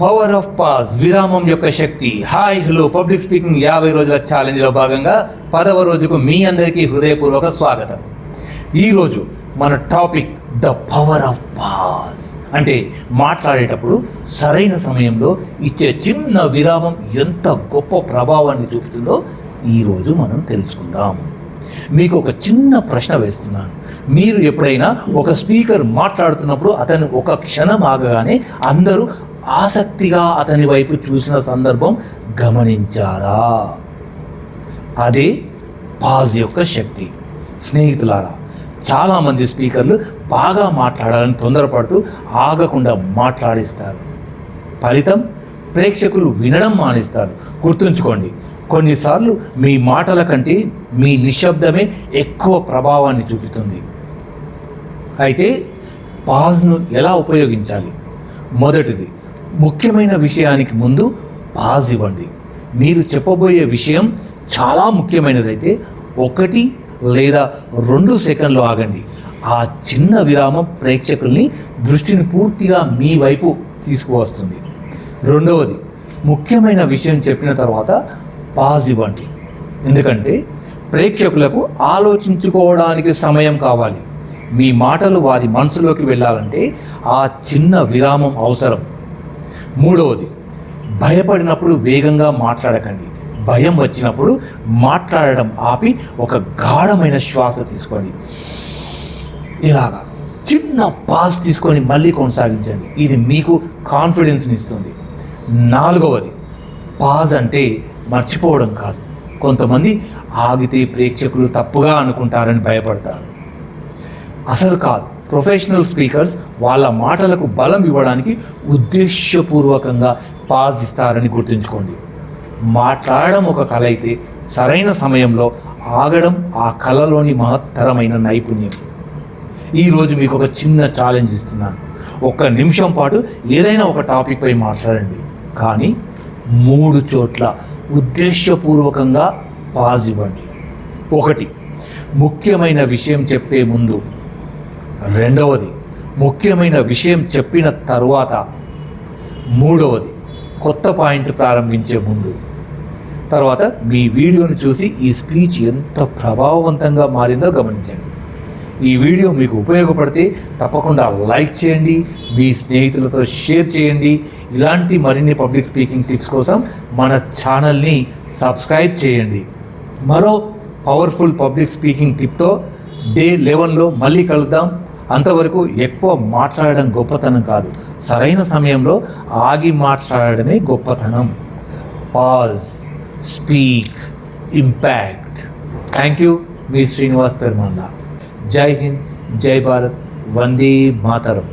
Power of pause, విరామం యొక్క శక్తి. Hi hello, public speaking 50 రోజుల ఛాలెంజ్లో భాగంగా 10వ రోజుకు మీ అందరికీ హృదయపూర్వక స్వాగతం. ఈరోజు మన topic the power of pause. అంటే మాట్లాడేటప్పుడు సరైన సమయంలో ఇచ్చే చిన్న విరామం ఎంత గొప్ప ప్రభావాన్ని చూపుతుందో ఈరోజు మనం తెలుసుకుందాం. మీకు ఒక చిన్న ప్రశ్న వేస్తున్నాను. మీరు ఎప్పుడైనా ఒక స్పీకర్ మాట్లాడుతున్నప్పుడు అతను ఒక క్షణం ఆగగానే అందరూ ఆసక్తిగా అతని వైపు చూసిన సందర్భం గమనించారా? అదే పాజ్ యొక్క శక్తి. స్నేహితులారా, చాలామంది స్పీకర్లు బాగా మాట్లాడాలని తొందరపడుతూ ఆగకుండా మాట్లాడిస్తారు. ఫలితం ప్రేక్షకులు వినడం మానేస్తారు. గుర్తుంచుకోండి, కొన్నిసార్లు మీ మాటల కంటే మీ నిశ్శబ్దమే ఎక్కువ ప్రభావాన్ని చూపుతుంది. అయితే పాజ్ను ఎలా ఉపయోగించాలి? మొదటిది, ముఖ్యమైన విషయానికి ముందు పాజ్ ఇవ్వండి. మీరు చెప్పబోయే విషయం చాలా ముఖ్యమైనదైతే 1 లేదా 2 సెకండ్లు ఆగండి. ఆ చిన్న విరామం ప్రేక్షకుల్ని దృష్టిని పూర్తిగా మీ వైపు తీసుకువస్తుంది. రెండవది, ముఖ్యమైన విషయం చెప్పిన తర్వాత పాజ్ ఇవ్వండి. ఎందుకంటే ప్రేక్షకులకు ఆలోచించుకోవడానికి సమయం కావాలి. మీ మాటలు వారి మనసులోకి వెళ్ళాలంటే ఆ చిన్న విరామం అవసరం. మూడవది, భయపడినప్పుడు వేగంగా మాట్లాడకండి. భయం వచ్చినప్పుడు మాట్లాడడం ఆపి ఒక గాఢమైన శ్వాస తీసుకోండి. ఇలాగా చిన్న పాజ్ తీసుకొని మళ్ళీ కొనసాగించండి. ఇది మీకు కాన్ఫిడెన్స్ని ఇస్తుంది. నాలుగవది, పాజ్ అంటే మర్చిపోవడం కాదు. కొంతమంది ఆగితే ప్రేక్షకులు తప్పుగా అనుకుంటారని భయపడతారు. అసలు కాదు. ప్రొఫెషనల్ స్పీకర్స్ వాళ్ళ మాటలకు బలం ఇవ్వడానికి ఉద్దేశపూర్వకంగా పాజ్ ఇస్తారని గుర్తుంచుకోండి. మాట్లాడడం ఒక కళ అయితే సరైన సమయంలో ఆగడం ఆ కళలోని మహత్తరమైన నైపుణ్యం. ఈరోజు మీకు ఒక చిన్న ఛాలెంజ్ ఇస్తున్నాను. 1 నిమిషం పాటు ఏదైనా ఒక టాపిక్ పై మాట్లాడండి, కానీ 3 చోట్ల ఉద్దేశపూర్వకంగా పాజ్ ఇవ్వండి. 1, ముఖ్యమైన విషయం చెప్పే ముందు. రెండవది, ముఖ్యమైన విషయం చెప్పిన తరువాత. మూడవది, కొత్త పాయింట్ ప్రారంభించే ముందు. తర్వాత మీ వీడియోని చూసి ఈ స్పీచ్ ఎంత ప్రభావవంతంగా మారిందో గమనించండి. ఈ వీడియో మీకు ఉపయోగపడితే తప్పకుండా లైక్ చేయండి, మీ స్నేహితులతో షేర్ చేయండి. ఇలాంటి మరిన్ని పబ్లిక్ స్పీకింగ్ టిప్స్ కోసం మన ఛానల్ని సబ్స్క్రైబ్ చేయండి. మరో పవర్ఫుల్ పబ్లిక్ స్పీకింగ్ టిప్తో డే 11లో మళ్ళీ కలుద్దాం. అంతవరకు ఎక్కువ మాట్లాడడం గొప్పతనం కాదు, సరైన సమయంలో ఆగి మాట్లాడడమే గొప్పతనం. Pause, speak, impact. Thank you. మీ శ్రీనివాస్ పెర్మల్లా. జై హింద్, జై భారత్, వందే మాతరం.